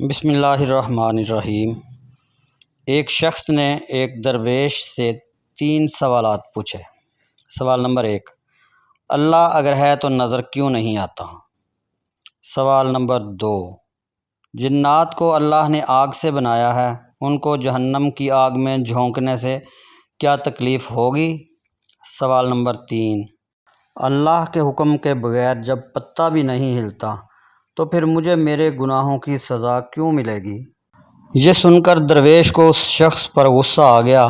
بسم اللہ الرحمن الرحیم۔ ایک شخص نے ایک درویش سے 3 سوالات پوچھے۔ سوال نمبر 1، اللہ اگر ہے تو نظر کیوں نہیں آتا؟ سوال نمبر 2، جنات کو اللہ نے آگ سے بنایا ہے، ان کو جہنم کی آگ میں جھونکنے سے کیا تکلیف ہوگی؟ سوال نمبر 3، اللہ کے حکم کے بغیر جب پتا بھی نہیں ہلتا تو پھر مجھے میرے گناہوں کی سزا کیوں ملے گی؟ یہ سن کر درویش کو اس شخص پر غصہ آ گیا،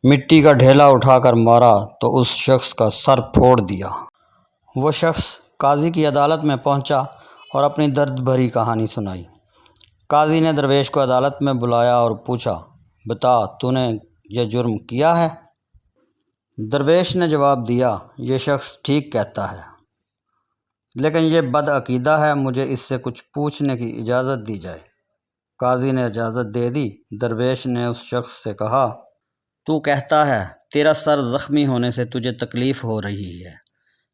مٹی کا ڈھیلا اٹھا کر مارا تو اس شخص کا سر پھوڑ دیا۔ وہ شخص قاضی کی عدالت میں پہنچا اور اپنی درد بھری کہانی سنائی۔ قاضی نے درویش کو عدالت میں بلایا اور پوچھا، بتا تو نے یہ جرم کیا ہے؟ درویش نے جواب دیا، یہ شخص ٹھیک کہتا ہے، لیکن یہ بد عقیدہ ہے، مجھے اس سے کچھ پوچھنے کی اجازت دی جائے۔ قاضی نے اجازت دے دی۔ درویش نے اس شخص سے کہا، تو کہتا ہے تیرا سر زخمی ہونے سے تجھے تکلیف ہو رہی ہے،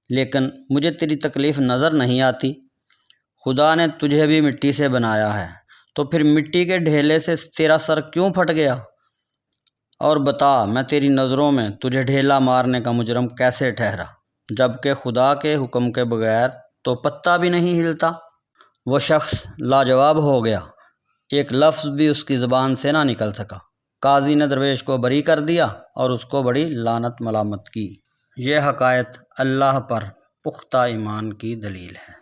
لیکن مجھے تیری تکلیف نظر نہیں آتی۔ خدا نے تجھے بھی مٹی سے بنایا ہے، تو پھر مٹی کے ڈھیلے سے تیرا سر کیوں پھٹ گیا؟ اور بتا، میں تیری نظروں میں تجھے ڈھیلا مارنے کا مجرم کیسے ٹھہرا، جبکہ خدا کے حکم کے بغیر تو پتا بھی نہیں ہلتا؟ وہ شخص لاجواب ہو گیا، ایک لفظ بھی اس کی زبان سے نہ نکل سکا۔ قاضی نے درویش کو بری کر دیا اور اس کو بڑی لعنت ملامت کی۔ یہ حقائق اللہ پر پختہ ایمان کی دلیل ہے۔